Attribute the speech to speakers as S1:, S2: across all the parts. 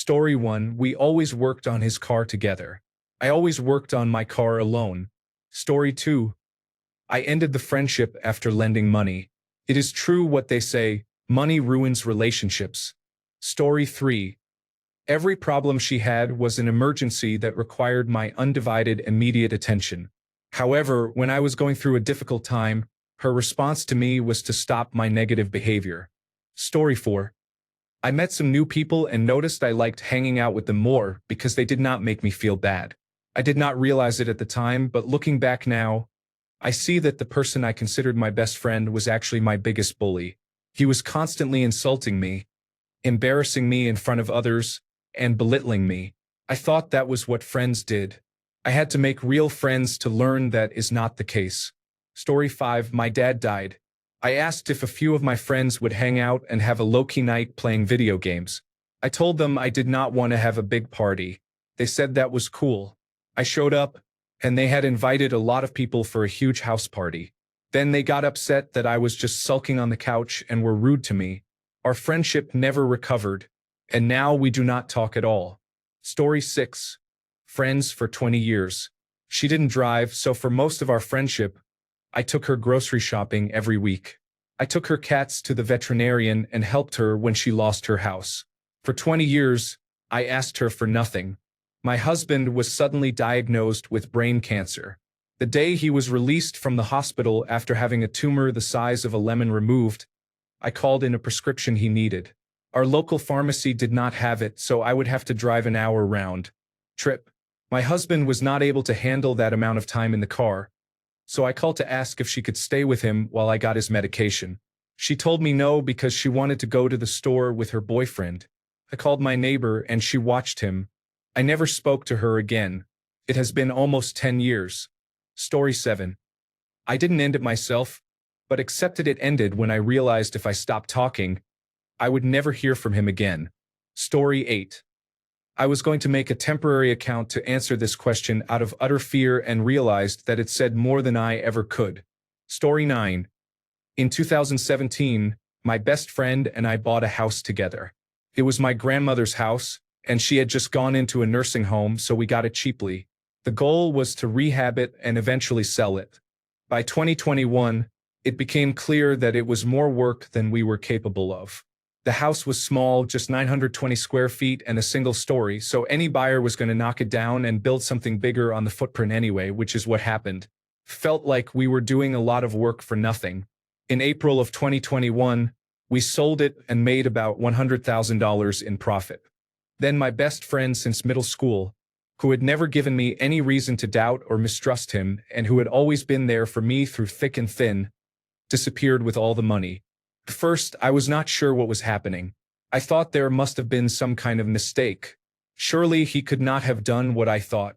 S1: Story 1. We always worked on his car together. I always worked on my car alone. Story 2. I ended the friendship after lending money. It is true what they say, money ruins relationships. Story 3. Every problem she had was an emergency that required my undivided immediate attention. However, when I was going through a difficult time, her response to me was to stop my negative behavior. Story 4. I met some new people and noticed I liked hanging out with them more because they did not make me feel bad. I did not realize it at the time, but looking back now, I see that the person I considered my best friend was actually my biggest bully. He was constantly insulting me, embarrassing me in front of others, and belittling me. I thought that was what friends did. I had to make real friends to learn that is not the case. Story 5. My dad died. I asked if a few of my friends would hang out and have a low-key night playing video games. I told them I did not want to have a big party. They said that was cool. I showed up, and they had invited a lot of people for a huge house party. Then they got upset that I was just sulking on the couch and were rude to me. Our friendship never recovered, and now we do not talk at all. Story 6. Friends for 20 years. She didn't drive, so for most of our friendship, I took her grocery shopping every week. I took her cats to the veterinarian and helped her when she lost her house. For 20 years, I asked her for nothing. My husband was suddenly diagnosed with brain cancer. The day he was released from the hospital after having a tumor the size of a lemon removed, I called in a prescription he needed. Our local pharmacy did not have it, so I would have to drive an hour round trip. My husband was not able to handle that amount of time in the car, so I called to ask if she could stay with him while I got his medication. She told me no because she wanted to go to the store with her boyfriend. I called my neighbor and she watched him. I never spoke to her again. It has been almost 10 years. Story 7. I didn't end it myself, but accepted it ended when I realized if I stopped talking, I would never hear from him again. Story 8. I was going to make a temporary account to answer this question out of utter fear and realized that it said more than I ever could. Story 9. In 2017, my best friend and I bought a house together. It was my grandmother's house, and she had just gone into a nursing home, so we got it cheaply. The goal was to rehab it and eventually sell it. By 2021, it became clear that it was more work than we were capable of. The house was small, just 920 square feet and a single story, so any buyer was going to knock it down and build something bigger on the footprint anyway, which is what happened. Felt like we were doing a lot of work for nothing. In April of 2021, we sold it and made about $100,000 in profit. Then my best friend since middle school, who had never given me any reason to doubt or mistrust him and who had always been there for me through thick and thin, disappeared with all the money. At first, I was not sure what was happening. I thought there must have been some kind of mistake. Surely he could not have done what I thought.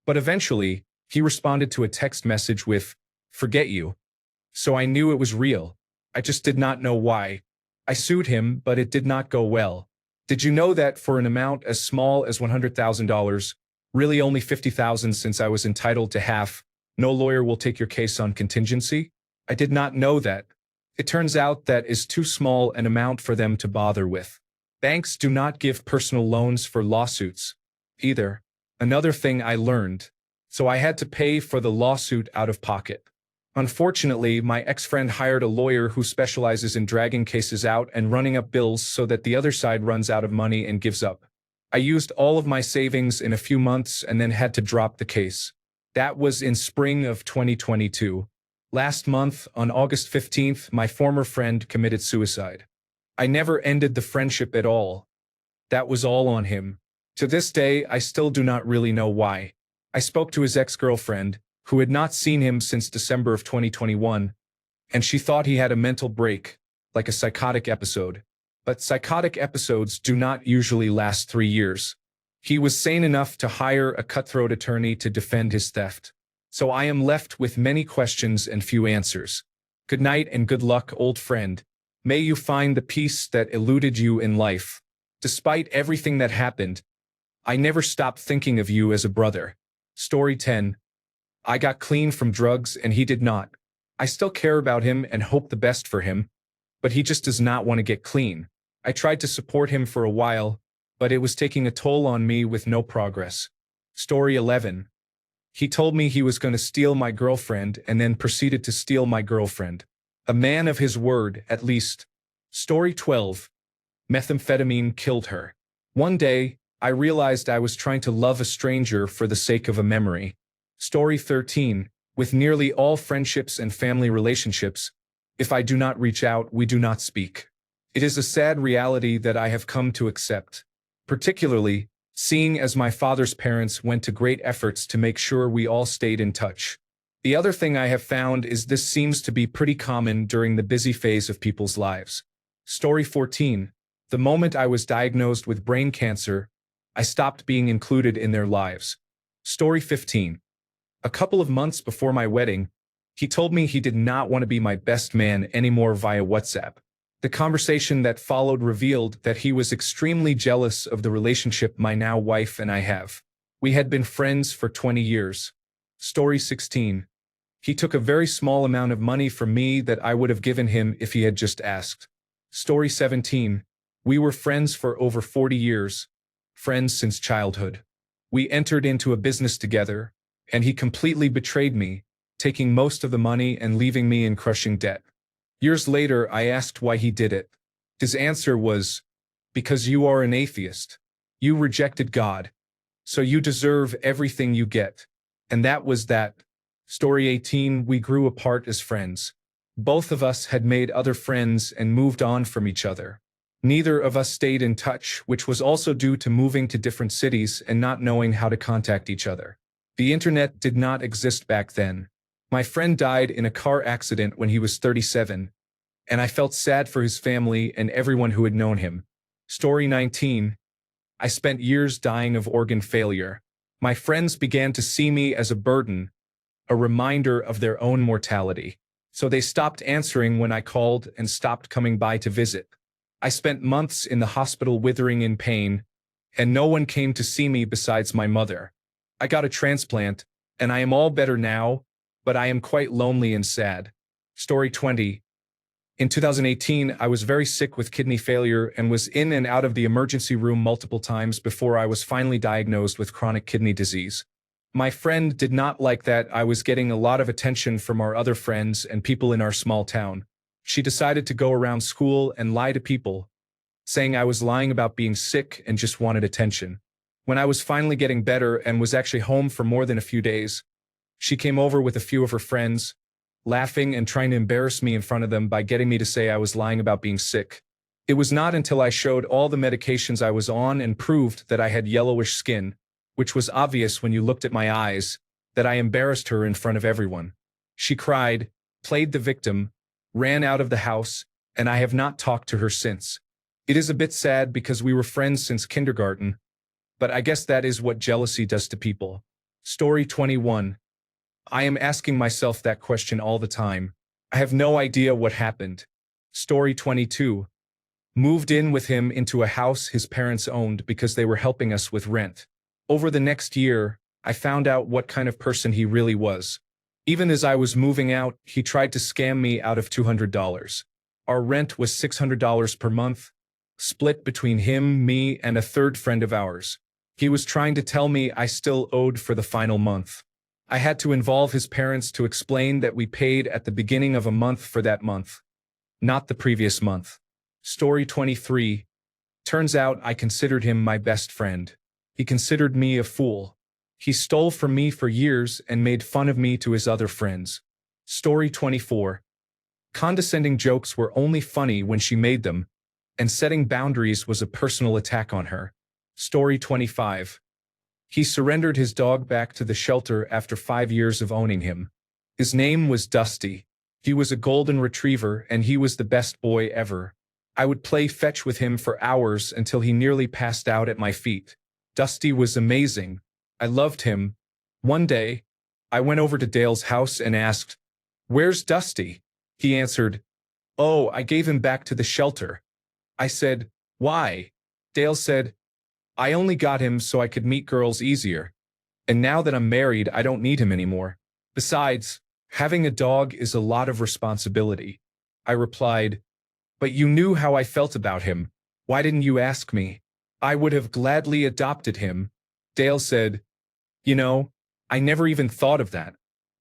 S1: But eventually, he responded to a text message with, "Forget you." So I knew it was real. I just did not know why. I sued him, but it did not go well. Did you know that for an amount as small as $100,000, really only $50,000 since I was entitled to half, no lawyer will take your case on contingency? I did not know that. It turns out that is too small an amount for them to bother with. Banks do not give personal loans for lawsuits either. Another thing I learned. So I had to pay for the lawsuit out of pocket. Unfortunately, my ex-friend hired a lawyer who specializes in dragging cases out and running up bills so that the other side runs out of money and gives up. I used all of my savings in a few months and then had to drop the case. That was in spring of 2022. Last month, on August 15th, my former friend committed suicide. I never ended the friendship at all. That was all on him. To this day, I still do not really know why. I spoke to his ex-girlfriend, who had not seen him since December of 2021, and she thought he had a mental break, like a psychotic episode. But psychotic episodes do not usually last 3 years. He was sane enough to hire a cutthroat attorney to defend his theft. So I am left with many questions and few answers. Good night and good luck, old friend. May you find the peace that eluded you in life. Despite everything that happened, I never stopped thinking of you as a brother. Story 10. I got clean from drugs and he did not. I still care about him and hope the best for him, but he just does not want to get clean. I tried to support him for a while, but it was taking a toll on me with no progress. Story 11. He told me he was going to steal my girlfriend and then proceeded to steal my girlfriend. A man of his word, at least. Story 12. Methamphetamine killed her. One day, I realized I was trying to love a stranger for the sake of a memory. Story 13. With nearly all friendships and family relationships, if I do not reach out, we do not speak. It is a sad reality that I have come to accept, particularly seeing as my father's parents went to great efforts to make sure we all stayed in touch. The other thing I have found is this seems to be pretty common during the busy phase of people's lives. Story 14. The moment I was diagnosed with brain cancer, I stopped being included in their lives. Story 15. A couple of months before my wedding, he told me he did not want to be my best man anymore via WhatsApp. The conversation that followed revealed that he was extremely jealous of the relationship my now wife and I have. We had been friends for 20 years. Story 16. He took a very small amount of money from me that I would have given him if he had just asked. Story 17. We were friends for over 40 years, friends since childhood. We entered into a business together, and he completely betrayed me, taking most of the money and leaving me in crushing debt. Years later, I asked why he did it. His answer was, because you are an atheist. You rejected God. So you deserve everything you get. And that was that. Story 18. We grew apart as friends. Both of us had made other friends and moved on from each other. Neither of us stayed in touch, which was also due to moving to different cities and not knowing how to contact each other. The internet did not exist back then. My friend died in a car accident when he was 37, and I felt sad for his family and everyone who had known him. Story 19. I spent years dying of organ failure. My friends began to see me as a burden, a reminder of their own mortality. So they stopped answering when I called and stopped coming by to visit. I spent months in the hospital withering in pain, and no one came to see me besides my mother. I got a transplant, and I am all better now, but I am quite lonely and sad. Story 20. In 2018, I was very sick with kidney failure and was in and out of the emergency room multiple times before I was finally diagnosed with chronic kidney disease. My friend did not like that I was getting a lot of attention from our other friends and people in our small town. She decided to go around school and lie to people, saying I was lying about being sick and just wanted attention. When I was finally getting better and was actually home for more than a few days, she came over with a few of her friends, laughing and trying to embarrass me in front of them by getting me to say I was lying about being sick. It was not until I showed all the medications I was on and proved that I had yellowish skin, which was obvious when you looked at my eyes, that I embarrassed her in front of everyone. She cried, played the victim, ran out of the house, and I have not talked to her since. It is a bit sad because we were friends since kindergarten, but I guess that is what jealousy does to people. Story 21. I am asking myself that question all the time. I have no idea what happened. Story 22. Moved in with him into a house his parents owned because they were helping us with rent. Over the next year, I found out what kind of person he really was. Even as I was moving out, he tried to scam me out of $200. Our rent was $600 per month, split between him, me, and a third friend of ours. He was trying to tell me I still owed for the final month. I had to involve his parents to explain that we paid at the beginning of a month for that month, not the previous month. Story 23. Turns out I considered him my best friend. He considered me a fool. He stole from me for years and made fun of me to his other friends. Story 24. Condescending jokes were only funny when she made them, and setting boundaries was a personal attack on her. Story 25. He surrendered his dog back to the shelter after 5 years of owning him. His name was Dusty. He was a golden retriever and he was the best boy ever. I would play fetch with him for hours until he nearly passed out at my feet. Dusty was amazing. I loved him. One day, I went over to Dale's house and asked, "Where's Dusty?" He answered, "Oh, I gave him back to the shelter." I said, "Why?" Dale said, "I only got him so I could meet girls easier. And now that I'm married, I don't need him anymore. Besides, having a dog is a lot of responsibility." I replied, "But you knew how I felt about him. Why didn't you ask me?" I would have gladly adopted him. Dale said, "You know, I never even thought of that."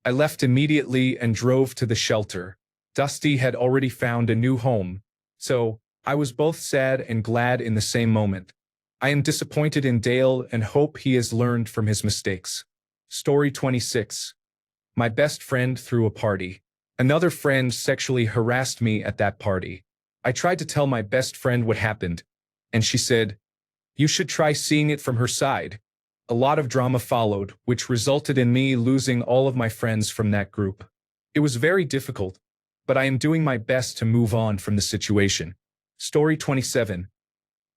S1: I left immediately and drove to the shelter. Dusty had already found a new home, so I was both sad and glad in the same moment. I am disappointed in Dale and hope he has learned from his mistakes. Story 26. My best friend threw a party. Another friend sexually harassed me at that party. I tried to tell my best friend what happened, and she said, "You should try seeing it from her side." A lot of drama followed, which resulted in me losing all of my friends from that group. It was very difficult, but I am doing my best to move on from the situation. Story 27.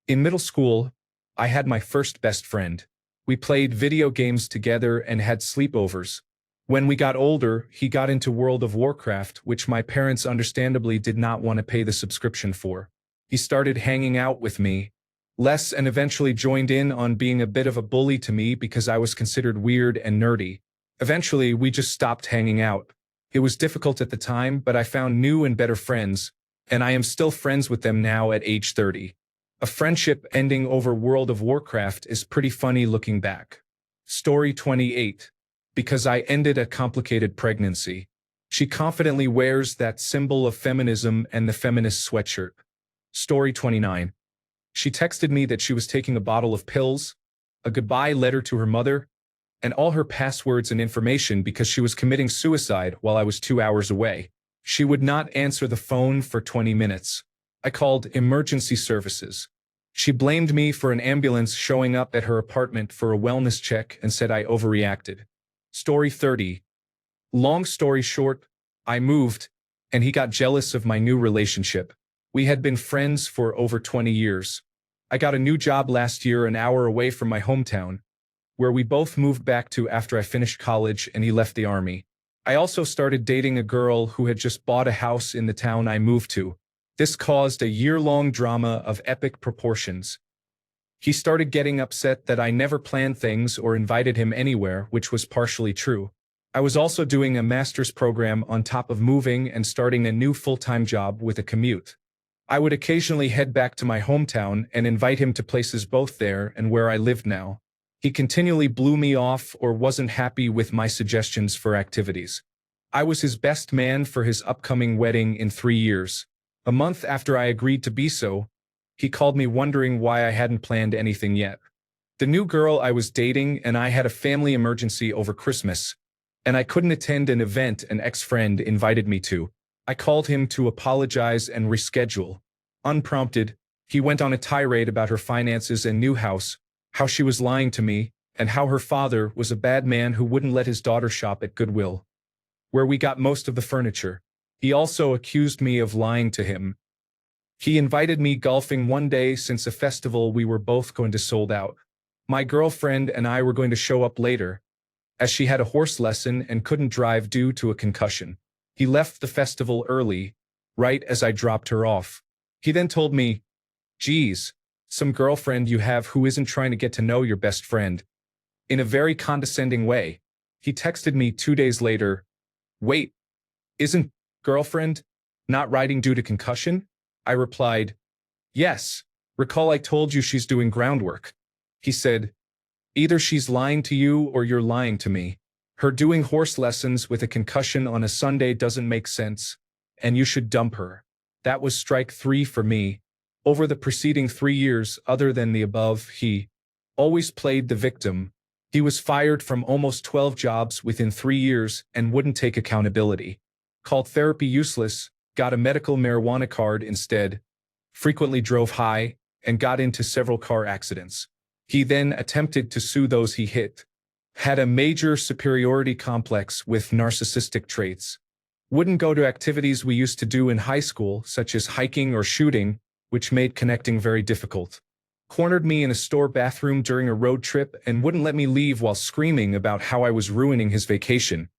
S1: In middle school, I had my first best friend. We played video games together and had sleepovers. When we got older, he got into World of Warcraft, which my parents understandably did not want to pay the subscription for. He started hanging out with me less and eventually joined in on being a bit of a bully to me because I was considered weird and nerdy. Eventually, we just stopped hanging out. It was difficult at the time, but I found new and better friends, and I am still friends with them now at age 30. A friendship ending over World of Warcraft is pretty funny looking back. Story 28. Because I ended a complicated pregnancy. She confidently wears that symbol of feminism and the feminist sweatshirt. Story 29. She texted me that she was taking a bottle of pills, a goodbye letter to her mother, and all her passwords and information because she was committing suicide while I was 2 hours away. She would not answer the phone for 20 minutes. I called emergency services. She blamed me for an ambulance showing up at her apartment for a wellness check and said I overreacted. Story 30. Long story short, I moved, and he got jealous of my new relationship. We had been friends for over 20 years. I got a new job last year an hour away from my hometown, where we both moved back to after I finished college and he left the army. I also started dating a girl who had just bought a house in the town I moved to. This caused a year-long drama of epic proportions. He started getting upset that I never planned things or invited him anywhere, which was partially true. I was also doing a master's program on top of moving and starting a new full-time job with a commute. I would occasionally head back to my hometown and invite him to places both there and where I lived now. He continually blew me off or wasn't happy with my suggestions for activities. I was his best man for his upcoming wedding in 3 years. A month after I agreed to be so, he called me wondering why I hadn't planned anything yet. The new girl I was dating and I had a family emergency over Christmas, and I couldn't attend an event an ex-friend invited me to. I called him to apologize and reschedule. Unprompted, he went on a tirade about her finances and new house, how she was lying to me, and how her father was a bad man who wouldn't let his daughter shop at Goodwill, where we got most of the furniture. He also accused me of lying to him. He invited me golfing one day since a festival we were both going to sold out. My girlfriend and I were going to show up later, as she had a horse lesson and couldn't drive due to a concussion. He left the festival early, right as I dropped her off. He then told me, "Geez, some girlfriend you have who isn't trying to get to know your best friend," in a very condescending way. He texted me 2 days later, "Wait, isn't girlfriend not riding due to concussion?" I replied, "Yes, recall I told you she's doing groundwork." He said, "Either she's lying to you or you're lying to me. Her doing horse lessons with a concussion on a Sunday doesn't make sense, and you should dump her." That was strike 3 for me. Over the preceding 3 years, other than the above, he always played the victim. He was fired from almost 12 jobs within 3 years and wouldn't take accountability. Called therapy useless, got a medical marijuana card instead, frequently drove high, and got into several car accidents. He then attempted to sue those he hit. Had a major superiority complex with narcissistic traits. Wouldn't go to activities we used to do in high school, such as hiking or shooting, which made connecting very difficult. Cornered me in a store bathroom during a road trip and wouldn't let me leave while screaming about how I was ruining his vacation,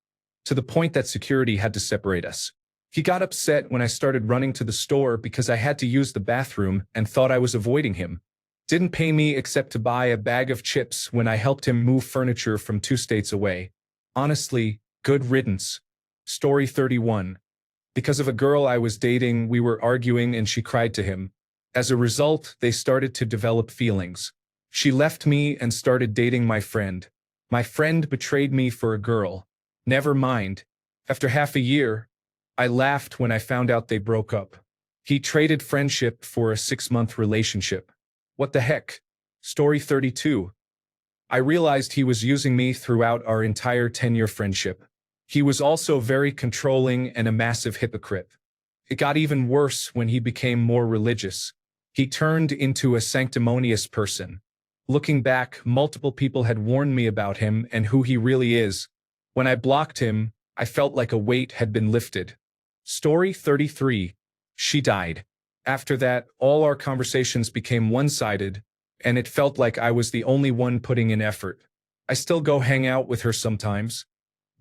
S1: to the point that security had to separate us. He got upset when I started running to the store because I had to use the bathroom and thought I was avoiding him. Didn't pay me except to buy a bag of chips when I helped him move furniture from 2 states away. Honestly, good riddance. Story 31. Because of a girl I was dating, we were arguing and she cried to him. As a result, they started to develop feelings. She left me and started dating my friend. My friend betrayed me for a girl. Never mind. After half a year, I laughed when I found out they broke up. He traded friendship for a 6-month relationship. What the heck? Story 32. I realized he was using me throughout our entire 10-year friendship. He was also very controlling and a massive hypocrite. It got even worse when he became more religious. He turned into a sanctimonious person. Looking back, multiple people had warned me about him and who he really is. When I blocked him, I felt like a weight had been lifted. Story 33. She died. After that, all our conversations became one-sided, and it felt like I was the only one putting in effort. I still go hang out with her sometimes,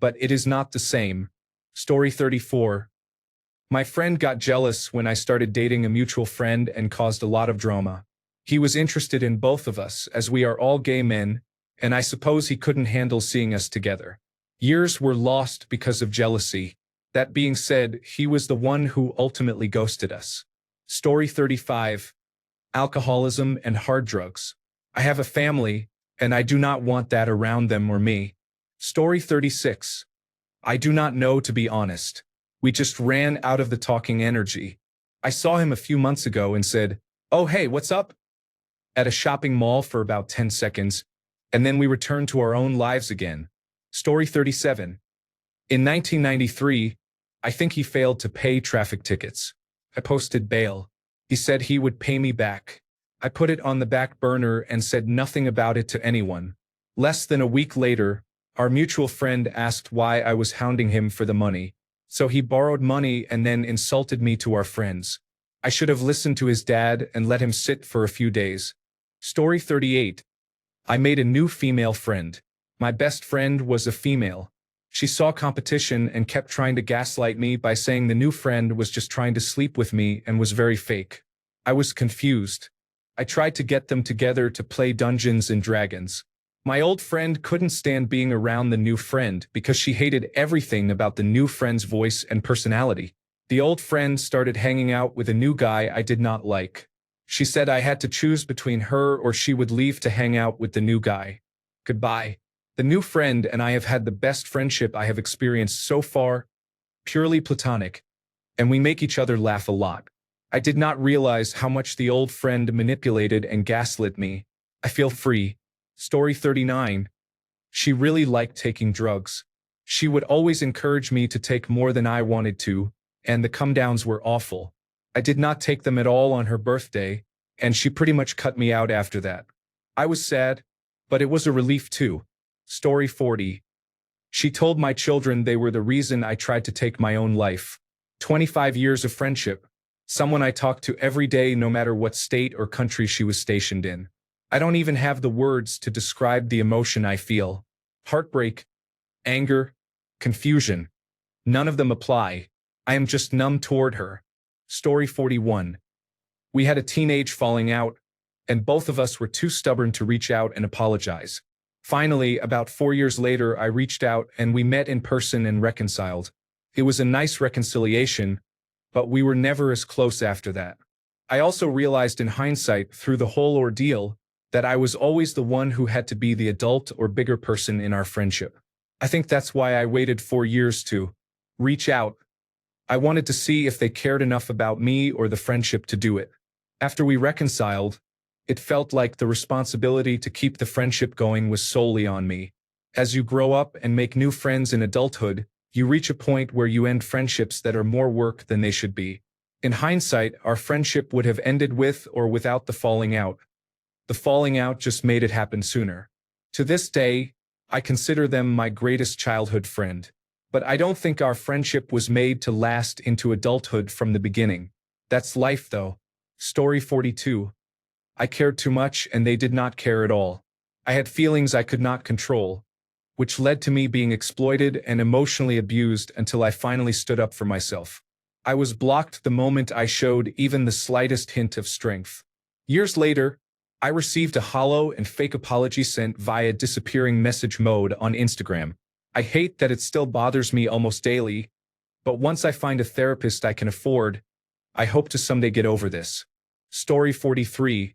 S1: but it is not the same. Story 34. My friend got jealous when I started dating a mutual friend and caused a lot of drama. He was interested in both of us, as we are all gay men, and I suppose he couldn't handle seeing us together. Years were lost because of jealousy. That being said, he was the one who ultimately ghosted us. Story 35. Alcoholism and hard drugs. I have a family, and I do not want that around them or me. Story 36. I do not know, to be honest. We just ran out of the talking energy. I saw him a few months ago and said, "Oh hey, what's up?" at a shopping mall for about 10 seconds, and then we returned to our own lives again. Story 37. In 1993, I think he failed to pay traffic tickets. I posted bail. He said he would pay me back. I put it on the back burner and said nothing about it to anyone. Less than a week later, our mutual friend asked why I was hounding him for the money. So he borrowed money and then insulted me to our friends. I should have listened to his dad and let him sit for a few days. Story 38. I made a new female friend. My best friend was a female. She saw competition and kept trying to gaslight me by saying the new friend was just trying to sleep with me and was very fake. I was confused. I tried to get them together to play Dungeons and Dragons. My old friend couldn't stand being around the new friend because she hated everything about the new friend's voice and personality. The old friend started hanging out with a new guy I did not like. She said I had to choose between her or she would leave to hang out with the new guy. Goodbye. The new friend and I have had the best friendship I have experienced so far, purely platonic, and we make each other laugh a lot. I did not realize how much the old friend manipulated and gaslit me. I feel free. Story 39. She really liked taking drugs. She would always encourage me to take more than I wanted to, and the come-downs were awful. I did not take them at all on her birthday, and she pretty much cut me out after that. I was sad, but it was a relief too. Story 40. She told my children they were the reason I tried to take my own life. 25 years of friendship. Someone I talked to every day no matter what state or country she was stationed in. I don't even have the words to describe the emotion I feel. Heartbreak, anger, confusion. None of them apply. I am just numb toward her. Story 41. We had a teenage falling out, and both of us were too stubborn to reach out and apologize. Finally, about 4 years later, I reached out and we met in person and reconciled. It was a nice reconciliation, but we were never as close after that. I also realized in hindsight through the whole ordeal that I was always the one who had to be the adult or bigger person in our friendship. I think that's why I waited 4 years to reach out. I wanted to see if they cared enough about me or the friendship to do it. After we reconciled, it felt like the responsibility to keep the friendship going was solely on me. As you grow up and make new friends in adulthood, you reach a point where you end friendships that are more work than they should be. In hindsight, our friendship would have ended with or without the falling out. The falling out just made it happen sooner. To this day, I consider them my greatest childhood friend. But I don't think our friendship was made to last into adulthood from the beginning. That's life though. Story 42. I cared too much and they did not care at all. I had feelings I could not control, which led to me being exploited and emotionally abused until I finally stood up for myself. I was blocked the moment I showed even the slightest hint of strength. Years later, I received a hollow and fake apology sent via disappearing message mode on Instagram. I hate that it still bothers me almost daily, but once I find a therapist I can afford, I hope to someday get over this. Story 43.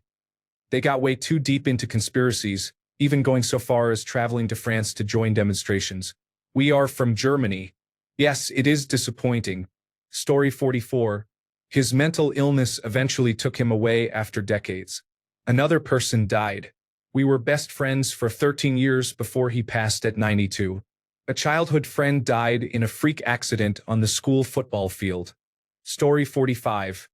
S1: They got way too deep into conspiracies, even going so far as traveling to France to join demonstrations. We are from Germany. Yes, it is disappointing. Story 44. His mental illness eventually took him away after decades. Another person died. We were best friends for 13 years before he passed at 92. A childhood friend died in a freak accident on the school football field. Story 45.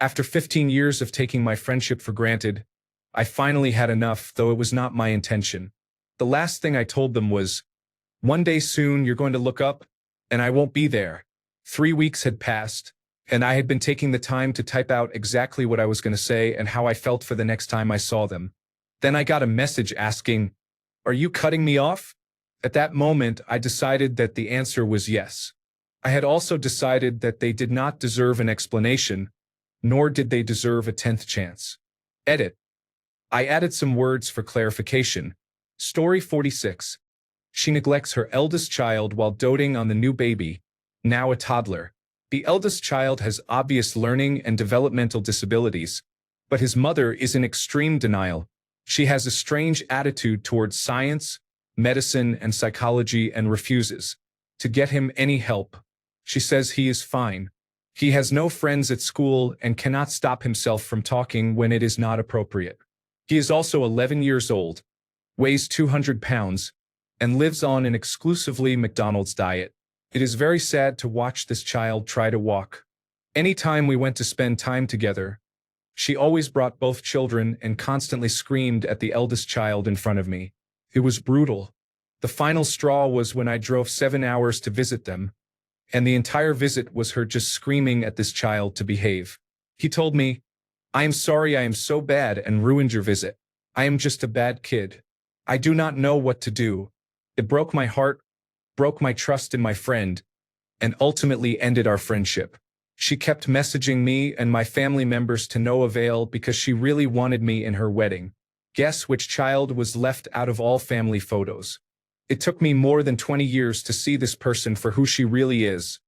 S1: After 15 years of taking my friendship for granted, I finally had enough, though it was not my intention. The last thing I told them was, "One day soon you're going to look up, and I won't be there." 3 weeks had passed, and I had been taking the time to type out exactly what I was going to say and how I felt for the next time I saw them. Then I got a message asking, "Are you cutting me off?" At that moment, I decided that the answer was yes. I had also decided that they did not deserve an explanation, nor did they deserve a 10th chance. Edit. I added some words for clarification. Story 46. She neglects her eldest child while doting on the new baby, now a toddler. The eldest child has obvious learning and developmental disabilities, but his mother is in extreme denial. She has a strange attitude towards science, medicine, and psychology and refuses to get him any help. She says he is fine. He has no friends at school and cannot stop himself from talking when it is not appropriate. He is also 11 years old, weighs 200 pounds, and lives on an exclusively McDonald's diet. It is very sad to watch this child try to walk. Anytime we went to spend time together, she always brought both children and constantly screamed at the eldest child in front of me. It was brutal. The final straw was when I drove 7 hours to visit them, and the entire visit was her just screaming at this child to behave. He told me, "I am sorry I am so bad and ruined your visit. I am just a bad kid. I do not know what to do." It broke my heart, broke my trust in my friend, and ultimately ended our friendship. She kept messaging me and my family members to no avail because she really wanted me in her wedding. Guess which child was left out of all family photos? It took me more than 20 years to see this person for who she really is.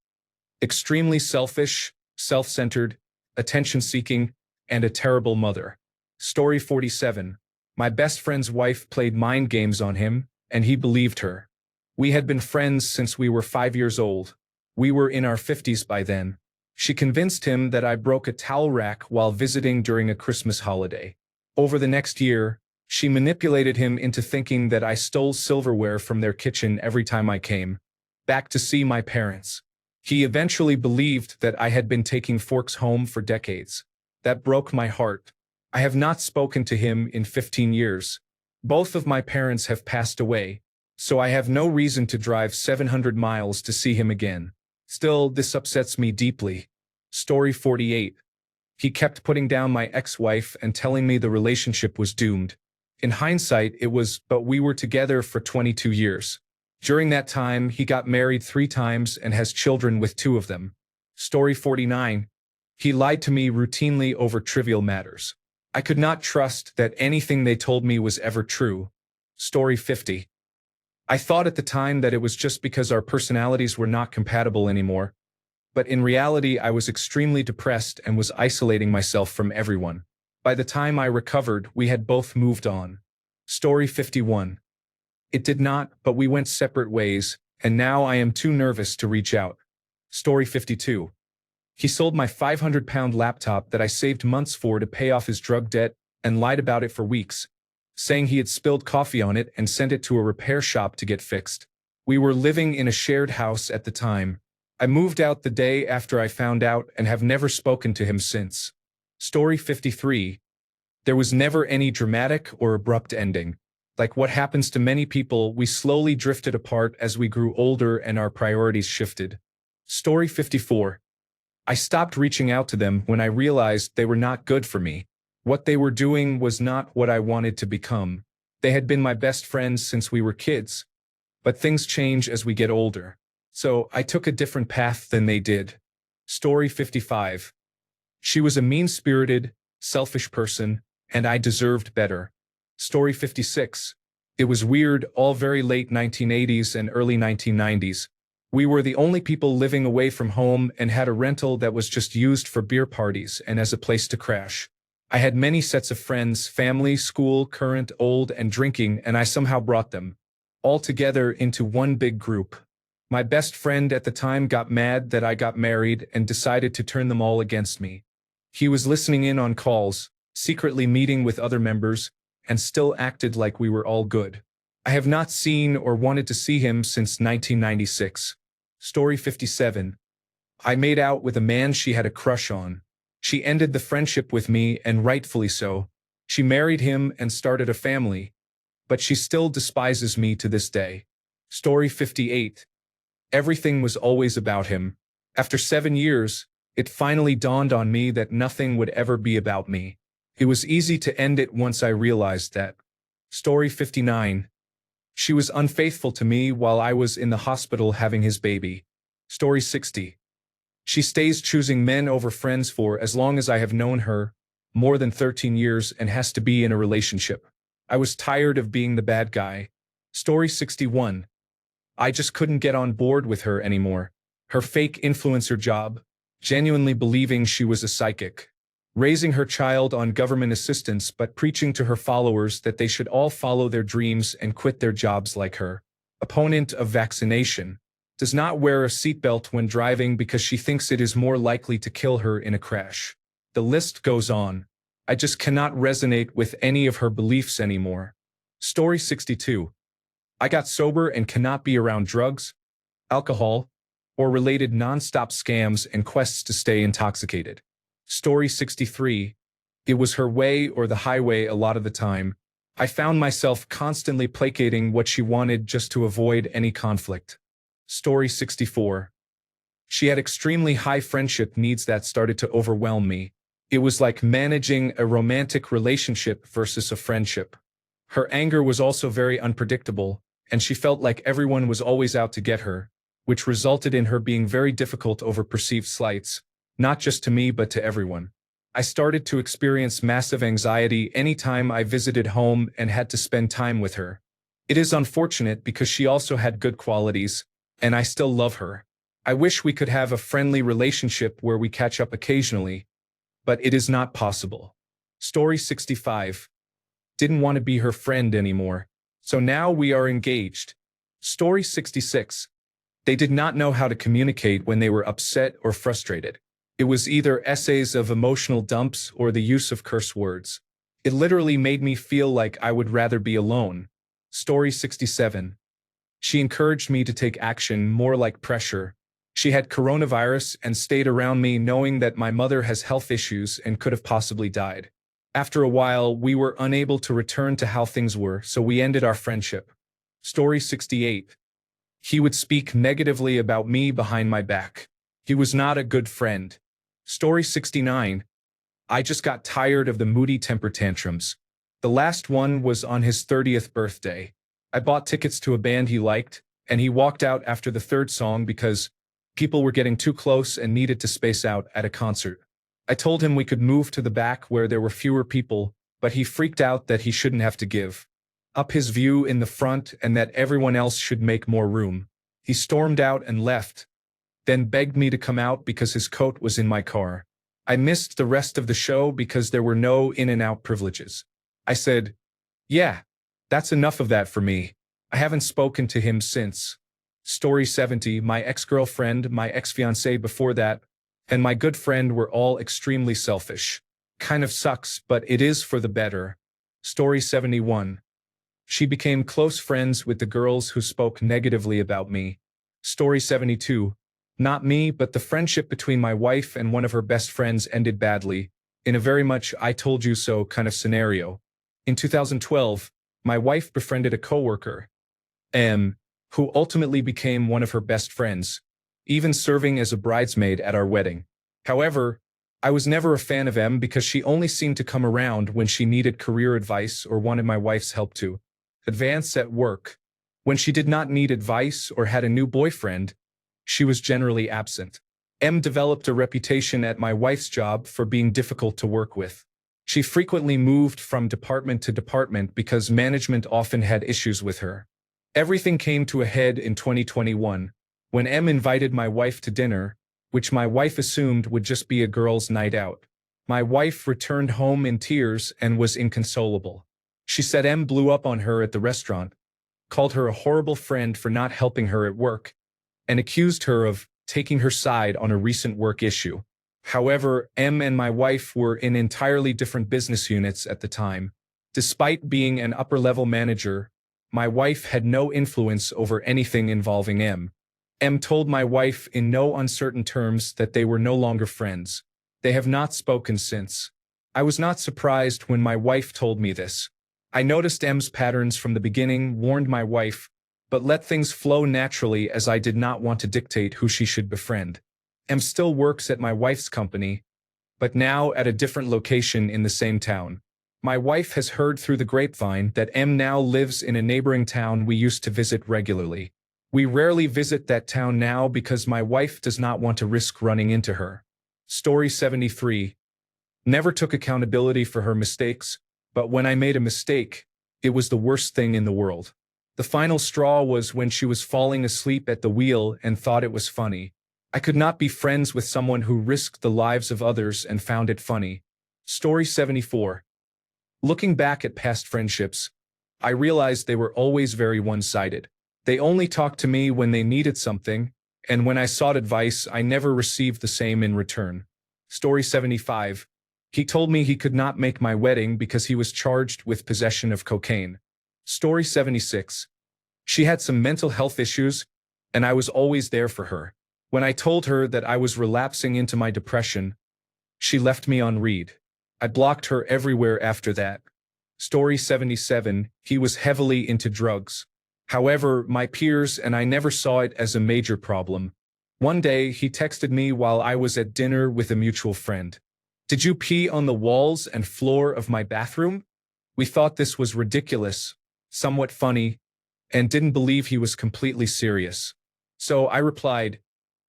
S1: Extremely selfish, self-centered, attention-seeking, and a terrible mother. Story 47. My best friend's wife played mind games on him, and he believed her. We had been friends since we were 5 years old. We were in our 50s by then. She convinced him that I broke a towel rack while visiting during a Christmas holiday. Over the next year, she manipulated him into thinking that I stole silverware from their kitchen every time I came back to see my parents. He eventually believed that I had been taking forks home for decades. That broke my heart. I have not spoken to him in 15 years. Both of my parents have passed away, so I have no reason to drive 700 miles to see him again. Still, this upsets me deeply. Story 48. He kept putting down my ex-wife and telling me the relationship was doomed. In hindsight, it was, but we were together for 22 years. During that time, he got married 3 times and has children with 2 of them. Story 49. He lied to me routinely over trivial matters. I could not trust that anything they told me was ever true. Story 50. I thought at the time that it was just because our personalities were not compatible anymore, but in reality I was extremely depressed and was isolating myself from everyone. By the time I recovered, we had both moved on. Story 51. It did not, but we went separate ways, and now I am too nervous to reach out. Story 52. He sold my 500-pound laptop that I saved months for to pay off his drug debt and lied about it for weeks, saying he had spilled coffee on it and sent it to a repair shop to get fixed. We were living in a shared house at the time. I moved out the day after I found out and have never spoken to him since. Story 53. There was never any dramatic or abrupt ending. Like what happens to many people, we slowly drifted apart as we grew older and our priorities shifted. Story 54. I stopped reaching out to them when I realized they were not good for me. What they were doing was not what I wanted to become. They had been my best friends since we were kids. But things change as we get older. So I took a different path than they did. Story 55. She was a mean-spirited, selfish person, and I deserved better. Story 56. It was weird, all very late 1980s and early 1990s. We were the only people living away from home and had a rental that was just used for beer parties and as a place to crash. I had many sets of friends, family, school, current, old, and drinking, and I somehow brought them all together into one big group. My best friend at the time got mad that I got married and decided to turn them all against me. He was listening in on calls, secretly meeting with other members, and still acted like we were all good. I have not seen or wanted to see him since 1996. Story 57. I made out with a man she had a crush on. She ended the friendship with me, and rightfully so. She married him and started a family, but she still despises me to this day. Story 58. Everything was always about him. After 7 years, it finally dawned on me that nothing would ever be about me. It was easy to end it once I realized that. Story 59. She was unfaithful to me while I was in the hospital having his baby. Story 60. She stays choosing men over friends for as long as I have known her, more than 13 years, and has to be in a relationship. I was tired of being the bad guy. Story 61. I just couldn't get on board with her anymore. Her fake influencer job, genuinely believing she was a psychic, raising her child on government assistance but preaching to her followers that they should all follow their dreams and quit their jobs like her. Opponent of vaccination. Does not wear a seatbelt when driving because she thinks it is more likely to kill her in a crash. The list goes on. I just cannot resonate with any of her beliefs anymore. Story 62. I got sober and cannot be around drugs, alcohol, or related non-stop scams and quests to stay intoxicated. Story 63. It was her way or the highway a lot of the time. I found myself constantly placating what she wanted just to avoid any conflict. Story 64. She had extremely high friendship needs that started to overwhelm me. It was like managing a romantic relationship versus a friendship. Her anger was also very unpredictable, and she felt like everyone was always out to get her, which resulted in her being very difficult over perceived slights, not just to me but to everyone. I started to experience massive anxiety anytime I visited home and had to spend time with her. It is unfortunate because she also had good qualities, and I still love her. I wish we could have a friendly relationship where we catch up occasionally, but it is not possible. Story 65. Didn't want to be her friend anymore, so now we are engaged. Story 66. They did not know how to communicate when they were upset or frustrated. It was either essays of emotional dumps or the use of curse words. It literally made me feel like I would rather be alone. Story 67. She encouraged me to take action, more like pressure. She had coronavirus and stayed around me knowing that my mother has health issues and could have possibly died. After a while, we were unable to return to how things were, so we ended our friendship. Story 68. He would speak negatively about me behind my back. He was not a good friend. Story 69. I just got tired of the moody temper tantrums. The last one was on his 30th birthday. I bought tickets to a band he liked, and he walked out after the third song because people were getting too close and needed to space out at a concert. I told him we could move to the back where there were fewer people, but he freaked out that he shouldn't have to give up his view in the front and that everyone else should make more room. He stormed out and left, then begged me to come out because his coat was in my car. I missed the rest of the show because there were no in and out privileges. I said, "Yeah, that's enough of that for me." I haven't spoken to him since. Story 70. My ex-girlfriend, my ex-fiancé before that, and my good friend were all extremely selfish. Kind of sucks, but it is for the better. Story 71. She became close friends with the girls who spoke negatively about me. Story 72. Not me, but the friendship between my wife and one of her best friends ended badly, in a very much I told you so kind of scenario. In 2012, my wife befriended a coworker, M, who ultimately became one of her best friends, even serving as a bridesmaid at our wedding. However, I was never a fan of M because she only seemed to come around when she needed career advice or wanted my wife's help to advance at work. When she did not need advice or had a new boyfriend, she was generally absent. M developed a reputation at my wife's job for being difficult to work with. She frequently moved from department to department because management often had issues with her. Everything came to a head in 2021, when M invited my wife to dinner, which my wife assumed would just be a girls' night out. My wife returned home in tears and was inconsolable. She said M blew up on her at the restaurant, called her a horrible friend for not helping her at work, and accused her of taking her side on a recent work issue. However, M and my wife were in entirely different business units at the time. Despite being an upper-level manager, my wife had no influence over anything involving M. M told my wife in no uncertain terms that they were no longer friends. They have not spoken since. I was not surprised when my wife told me this. I noticed M's patterns from the beginning, warned my wife, but let things flow naturally as I did not want to dictate who she should befriend. M still works at my wife's company, but now at a different location in the same town. My wife has heard through the grapevine that M now lives in a neighboring town we used to visit regularly. We rarely visit that town now because my wife does not want to risk running into her. Story 73. Never took accountability for her mistakes, but when I made a mistake, it was the worst thing in the world. The final straw was when she was falling asleep at the wheel and thought it was funny. I could not be friends with someone who risked the lives of others and found it funny. Story 74. Looking back at past friendships, I realized they were always very one-sided. They only talked to me when they needed something, and when I sought advice, I never received the same in return. Story 75. He told me he could not make my wedding because he was charged with possession of cocaine. Story 76. She had some mental health issues, and I was always there for her. When I told her that I was relapsing into my depression, she left me on read. I blocked her everywhere after that. Story 77. He was heavily into drugs. However, my peers and I never saw it as a major problem. One day, he texted me while I was at dinner with a mutual friend. "Did you pee on the walls and floor of my bathroom?" We thought this was ridiculous, somewhat funny, and didn't believe he was completely serious. So I replied,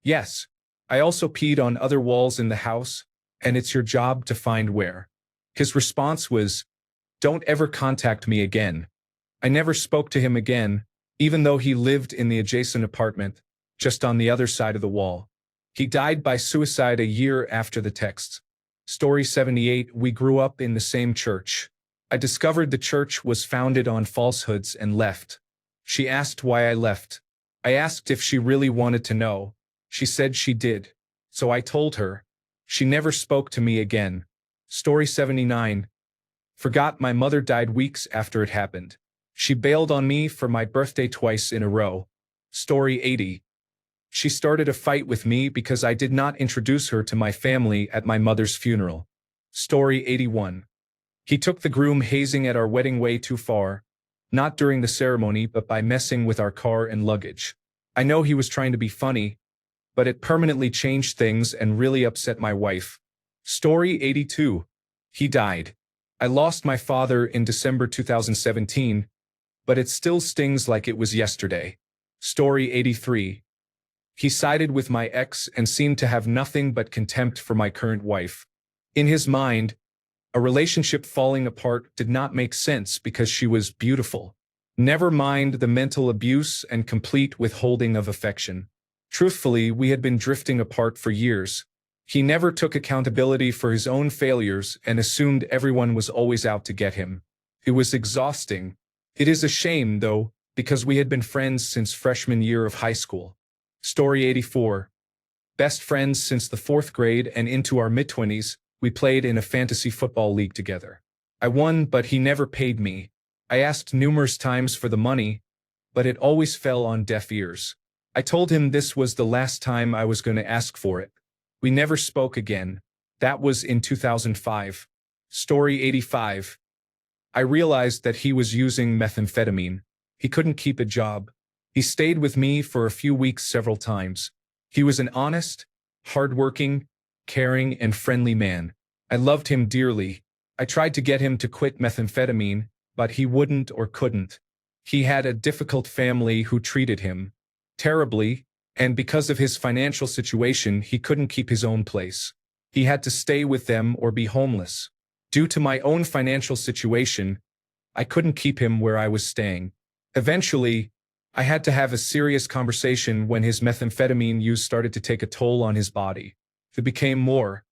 S1: "Yes, I also peed on other walls in the house, and it's your job to find where." His response was, "Don't ever contact me again." I never spoke to him again, even though he lived in the adjacent apartment, just on the other side of the wall. He died by suicide a year after the texts. Story 78. We grew up in the same church. I discovered the church was founded on falsehoods and left. She asked why I left. I asked if she really wanted to know. She said she did. So I told her. She never spoke to me again. Story 79. Forgot my mother died weeks after it happened. She bailed on me for my birthday twice in a row. Story 80. She started a fight with me because I did not introduce her to my family at my mother's funeral. Story 81. He took the groom hazing at our wedding way too far, not during the ceremony but by messing with our car and luggage. I know he was trying to be funny, but it permanently changed things and really upset my wife. Story 82. He died. I lost my father in December 2017, but it still stings like it was yesterday. Story 83. He sided with my ex and seemed to have nothing but contempt for my current wife. In his mind, a relationship falling apart did not make sense because she was beautiful. Never mind the mental abuse and complete withholding of affection. Truthfully, we had been drifting apart for years. He never took accountability for his own failures and assumed everyone was always out to get him. It was exhausting. It is a shame, though, because we had been friends since freshman year of high school. Story 84. Best friends since the 4th grade and into our mid-20s, we played in a fantasy football league together. I won, but he never paid me. I asked numerous times for the money, but it always fell on deaf ears. I told him this was the last time I was going to ask for it. We never spoke again. That was in 2005. Story 85. I realized that he was using methamphetamine. He couldn't keep a job. He stayed with me for a few weeks several times. He was an honest, hardworking, caring, and friendly man. I loved him dearly. I tried to get him to quit methamphetamine, but he wouldn't or couldn't. He had a difficult family who treated him terribly, and because of his financial situation, he couldn't keep his own place. He had to stay with them or be homeless. Due to my own financial situation, I couldn't keep him where I was staying. Eventually, I had to have a serious conversation when his methamphetamine use started to take a toll on his body. It became more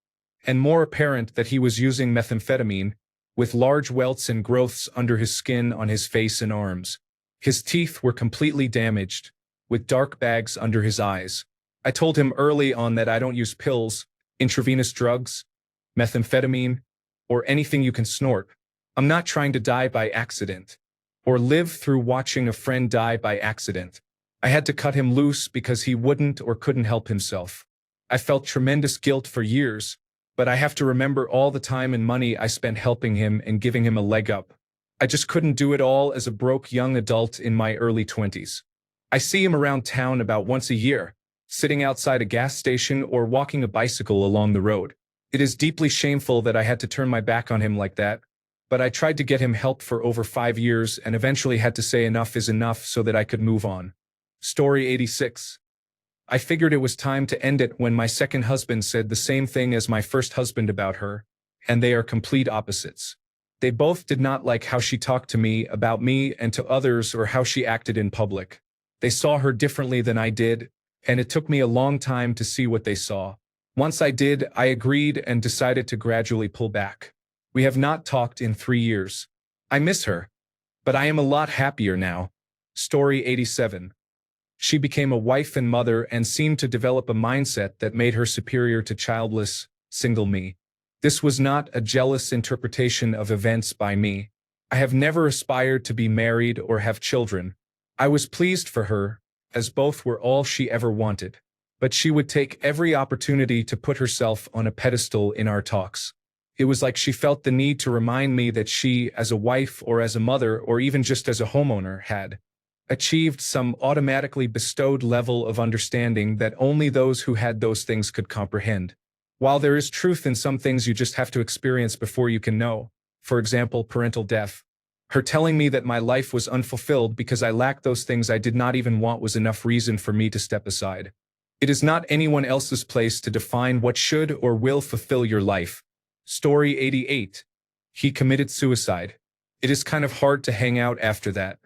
S1: and more apparent that he was using methamphetamine, with large welts and growths under his skin on his face and arms. His teeth were completely damaged, with dark bags under his eyes. I told him early on that I don't use pills, intravenous drugs, methamphetamine, or anything you can snort. I'm not trying to die by accident, or live through watching a friend die by accident. I had to cut him loose because he wouldn't or couldn't help himself. I felt tremendous guilt for years, but I have to remember all the time and money I spent helping him and giving him a leg up. I just couldn't do it all as a broke young adult in my early 20s. I see him around town about once a year, sitting outside a gas station or walking a bicycle along the road. It is deeply shameful that I had to turn my back on him like that, but I tried to get him help for over 5 years and eventually had to say enough is enough so that I could move on. Story 86. I figured it was time to end it when my second husband said the same thing as my first husband about her, and they are complete opposites. They both did not like how she talked to me about me and to others or how she acted in public. They saw her differently than I did, and it took me a long time to see what they saw. Once I did, I agreed and decided to gradually pull back. We have not talked in 3 years. I miss her, but I am a lot happier now. Story 87. She became a wife and mother and seemed to develop a mindset that made her superior to childless, single me. This was not a jealous interpretation of events by me. I have never aspired to be married or have children. I was pleased for her, as both were all she ever wanted. But she would take every opportunity to put herself on a pedestal in our talks. It was like she felt the need to remind me that she, as a wife or as a mother or even just as a homeowner, had achieved some automatically bestowed level of understanding that only those who had those things could comprehend. While there is truth in some things you just have to experience before you can know, for example, parental death, her telling me that my life was unfulfilled because I lacked those things I did not even want was enough reason for me to step aside. It is not anyone else's place to define what should or will fulfill your life. Story 88. He committed suicide. It is kind of hard to hang out after that.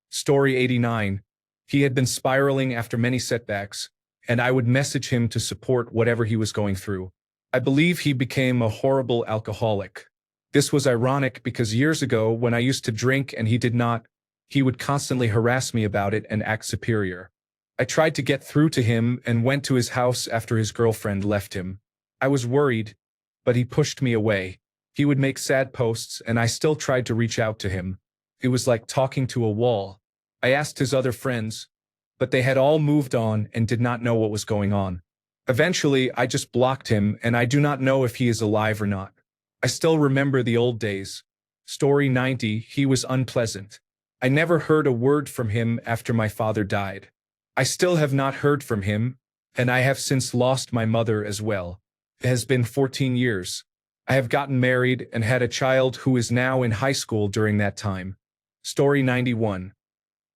S1: Story 89. He had been spiraling after many setbacks, and I would message him to support whatever he was going through. I believe he became a horrible alcoholic. This was ironic because years ago, when I used to drink and he did not, he would constantly harass me about it and act superior. I tried to get through to him and went to his house after his girlfriend left him. I was worried, but he pushed me away. He would make sad posts and I still tried to reach out to him. It was like talking to a wall. I asked his other friends, but they had all moved on and did not know what was going on. Eventually, I just blocked him and I do not know if he is alive or not. I still remember the old days. Story 90. He was unpleasant. I never heard a word from him after my father died. I still have not heard from him, and I have since lost my mother as well. It has been 14 years. I have gotten married and had a child who is now in high school during that time. Story 91.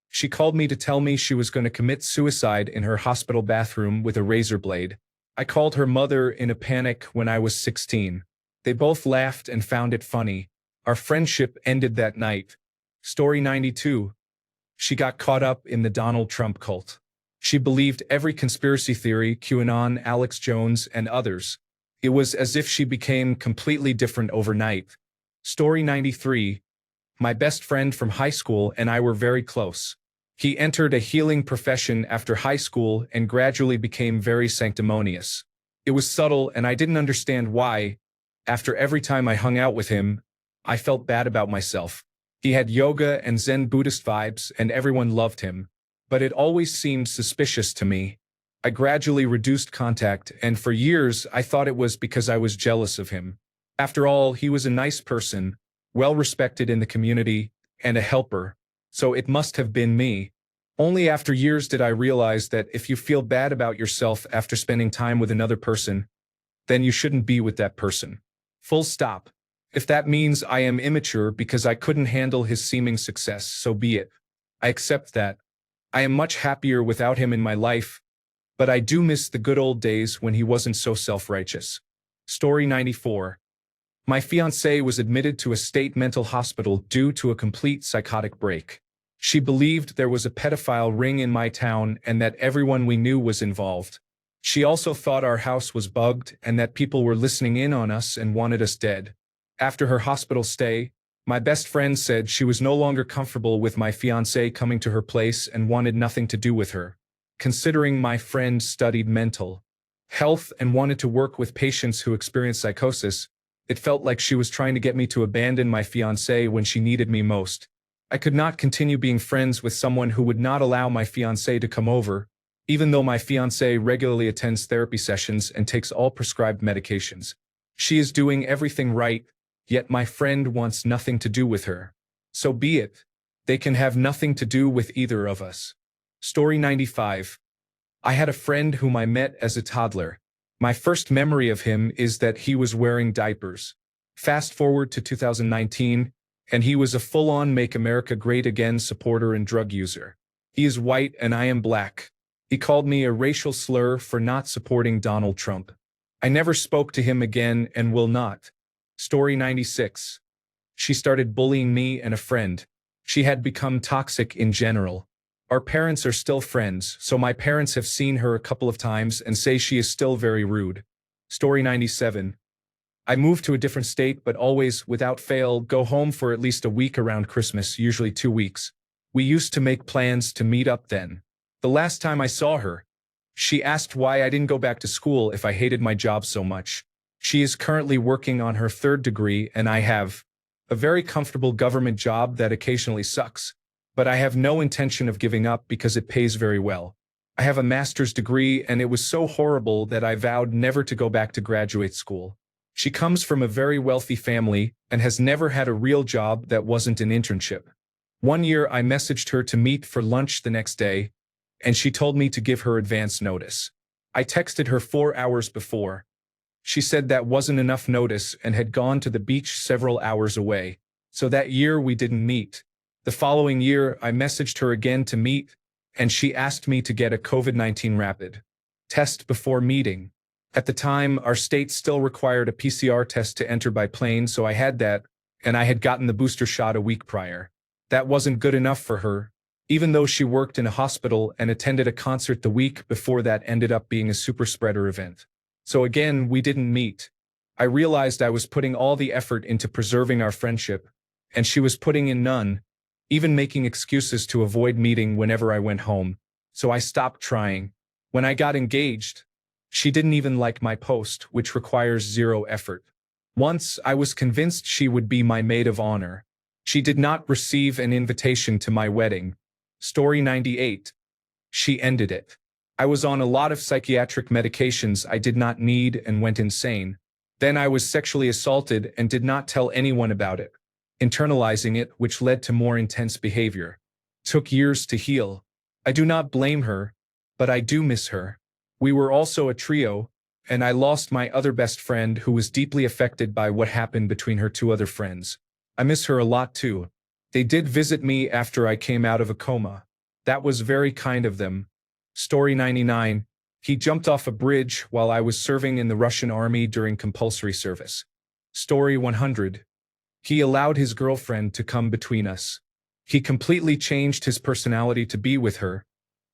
S1: She called me to tell me she was going to commit suicide in her hospital bathroom with a razor blade. I called her mother in a panic when I was 16. They both laughed and found it funny. Our friendship ended that night. Story 92. She got caught up in the Donald Trump cult. She believed every conspiracy theory, QAnon, Alex Jones, and others. It was as if she became completely different overnight. Story 93. My best friend from high school and I were very close. He entered a healing profession after high school and gradually became very sanctimonious. It was subtle and I didn't understand why. After every time I hung out with him, I felt bad about myself. He had yoga and Zen Buddhist vibes and everyone loved him. But it always seemed suspicious to me. I gradually reduced contact and for years I thought it was because I was jealous of him. After all, he was a nice person, well respected in the community, and a helper. So it must have been me. Only after years did I realize that if you feel bad about yourself after spending time with another person, then you shouldn't be with that person. Full stop. If that means I am immature because I couldn't handle his seeming success, so be it. I accept that. I am much happier without him in my life, but I do miss the good old days when he wasn't so self-righteous. Story 94. My fiancée was admitted to a state mental hospital due to a complete psychotic break. She believed there was a pedophile ring in my town and that everyone we knew was involved. She also thought our house was bugged and that people were listening in on us and wanted us dead. After her hospital stay, my best friend said she was no longer comfortable with my fiancé coming to her place and wanted nothing to do with her. Considering my friend studied mental health and wanted to work with patients who experience psychosis, it felt like she was trying to get me to abandon my fiancé when she needed me most. I could not continue being friends with someone who would not allow my fiancé to come over, even though my fiancé regularly attends therapy sessions and takes all prescribed medications. She is doing everything right, yet my friend wants nothing to do with her. So be it. They can have nothing to do with either of us. Story 95. I had a friend whom I met as a toddler. My first memory of him is that he was wearing diapers. Fast forward to 2019, and he was a full-on Make America Great Again supporter and drug user. He is white and I am black. He called me a racial slur for not supporting Donald Trump. I never spoke to him again and will not. Story 96. She started bullying me and a friend. She had become toxic in general. Our parents are still friends, so my parents have seen her a couple of times and say she is still very rude. Story 97. I moved to a different state but always, without fail, go home for at least a week around Christmas, usually 2 weeks. We used to make plans to meet up then. The last time I saw her, she asked why I didn't go back to school if I hated my job so much. She is currently working on her 3rd degree and I have a very comfortable government job that occasionally sucks, but I have no intention of giving up because it pays very well. I have a master's degree and it was so horrible that I vowed never to go back to graduate school. She comes from a very wealthy family and has never had a real job that wasn't an internship. One year I messaged her to meet for lunch the next day, and she told me to give her advance notice. I texted her 4 hours before. She said that wasn't enough notice and had gone to the beach several hours away, so that year we didn't meet. The following year I messaged her again to meet, and she asked me to get a COVID-19 rapid test before meeting. At the time, our state still required a PCR test to enter by plane, so I had that, and I had gotten the booster shot a week prior. That wasn't good enough for her, even though she worked in a hospital and attended a concert the week before that ended up being a super spreader event. So again, we didn't meet. I realized I was putting all the effort into preserving our friendship, and she was putting in none, even making excuses to avoid meeting whenever I went home, so I stopped trying. When I got engaged, she didn't even like my post, which requires zero effort. Once, I was convinced she would be my maid of honor. She did not receive an invitation to my wedding. Story 98. She ended it. I was on a lot of psychiatric medications I did not need and went insane. Then I was sexually assaulted and did not tell anyone about it, internalizing it, which led to more intense behavior. Took years to heal. I do not blame her, but I do miss her. We were also a trio, and I lost my other best friend who was deeply affected by what happened between her 2 other friends. I miss her a lot too. They did visit me after I came out of a coma. That was very kind of them. Story 99. He jumped off a bridge while I was serving in the Russian army during compulsory service. Story 100. He allowed his girlfriend to come between us. He completely changed his personality to be with her.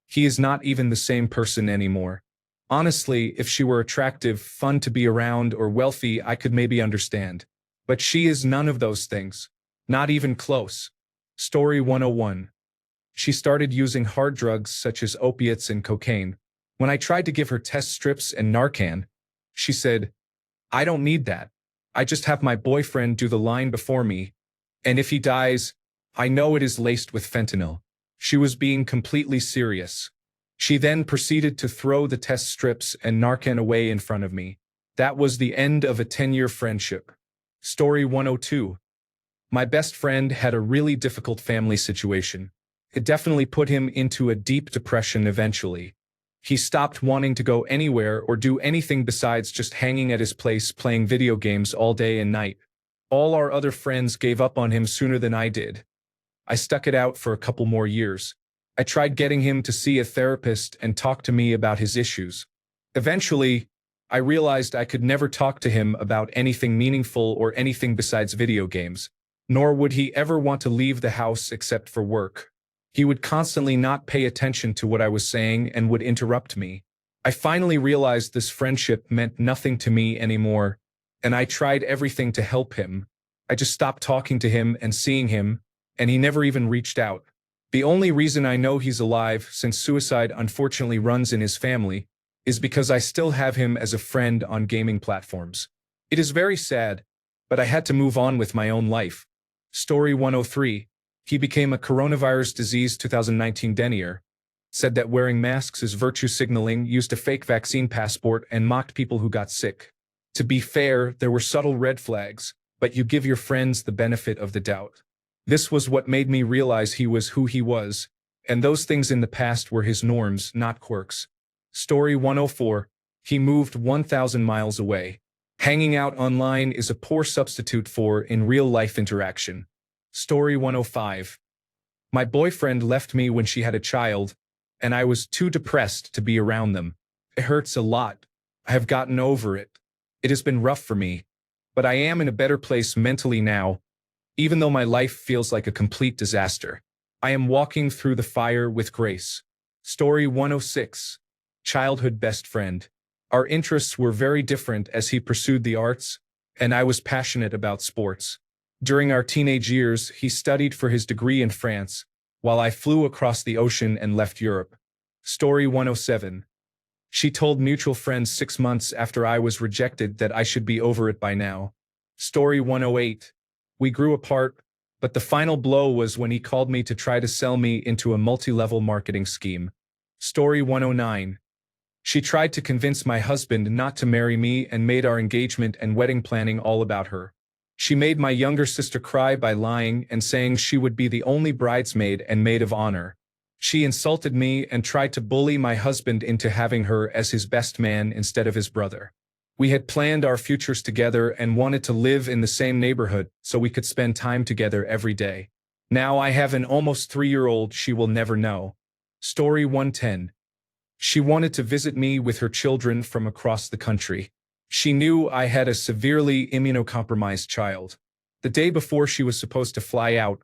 S1: He is not even the same person anymore. Honestly, if she were attractive, fun to be around, or wealthy, I could maybe understand. But she is none of those things. Not even close. Story 101. She started using hard drugs such as opiates and cocaine. When I tried to give her test strips and Narcan, she said, "I don't need that. I just have my boyfriend do the line before me, and if he dies, I know it is laced with fentanyl." She was being completely serious. She then proceeded to throw the test strips and Narcan away in front of me. That was the end of a 10-year friendship. Story 102. My best friend had a really difficult family situation. It definitely put him into a deep depression eventually. He stopped wanting to go anywhere or do anything besides just hanging at his place playing video games all day and night. All our other friends gave up on him sooner than I did. I stuck it out for a couple more years. I tried getting him to see a therapist and talk to me about his issues. Eventually, I realized I could never talk to him about anything meaningful or anything besides video games, nor would he ever want to leave the house except for work. He would constantly not pay attention to what I was saying and would interrupt me. I finally realized this friendship meant nothing to me anymore, and I tried everything to help him. I just stopped talking to him and seeing him, and he never even reached out. The only reason I know he's alive, since suicide unfortunately runs in his family, is because I still have him as a friend on gaming platforms. It is very sad, but I had to move on with my own life. Story 103. He became a coronavirus disease 2019 denier. Said that wearing masks is virtue signaling, used a fake vaccine passport, and mocked people who got sick. To be fair, there were subtle red flags, but you give your friends the benefit of the doubt. This was what made me realize he was who he was, and those things in the past were his norms, not quirks. Story 104. He moved 1,000 miles away. Hanging out online is a poor substitute for in real-life interaction. Story 105. My boyfriend left me when she had a child, and I was too depressed to be around them. It hurts a lot. I have gotten over it. It has been rough for me, but I am in a better place mentally now, even though my life feels like a complete disaster. I am walking through the fire with grace. Story 106. Childhood best friend. Our interests were very different as he pursued the arts, and I was passionate about sports. During our teenage years, he studied for his degree in France, while I flew across the ocean and left Europe. Story 107. She told mutual friends 6 months after I was rejected that I should be over it by now. Story 108. We grew apart, but the final blow was when he called me to try to sell me into a multi-level marketing scheme. Story 109. She tried to convince my husband not to marry me and made our engagement and wedding planning all about her. She made my younger sister cry by lying and saying she would be the only bridesmaid and maid of honor. She insulted me and tried to bully my husband into having her as his best man instead of his brother. We had planned our futures together and wanted to live in the same neighborhood so we could spend time together every day. Now I have an almost 3-year-old she will never know. Story 110. She wanted to visit me with her children from across the country. She knew I had a severely immunocompromised child. The day before she was supposed to fly out,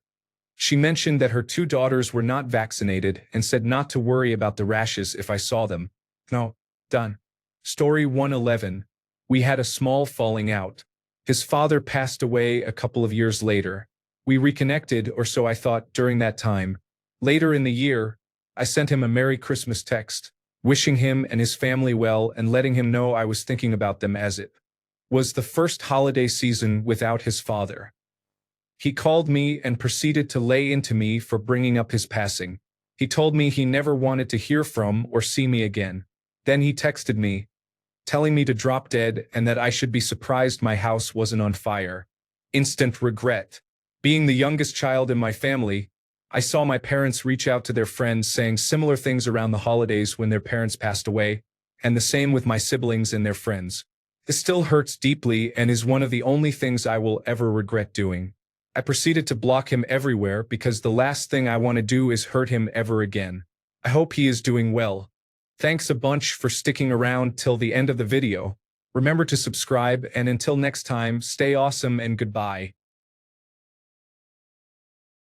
S1: she mentioned that her 2 daughters were not vaccinated and said not to worry about the rashes if I saw them. No, done. Story 111. We had a small falling out. His father passed away a couple of years later. We reconnected, or so I thought, during that time. Later in the year, I sent him a Merry Christmas text, wishing him and his family well and letting him know I was thinking about them as it was the first holiday season without his father. He called me and proceeded to lay into me for bringing up his passing. He told me he never wanted to hear from or see me again. Then he texted me, telling me to drop dead and that I should be surprised my house wasn't on fire. Instant regret. Being the youngest child in my family, I saw my parents reach out to their friends saying similar things around the holidays when their parents passed away, and the same with my siblings and their friends. This still hurts deeply and is one of the only things I will ever regret doing. I proceeded to block him everywhere because the last thing I want to do is hurt him ever again. I hope he is doing well. Thanks a bunch for sticking around till the end of the video. Remember to subscribe, and until next time, stay awesome and goodbye.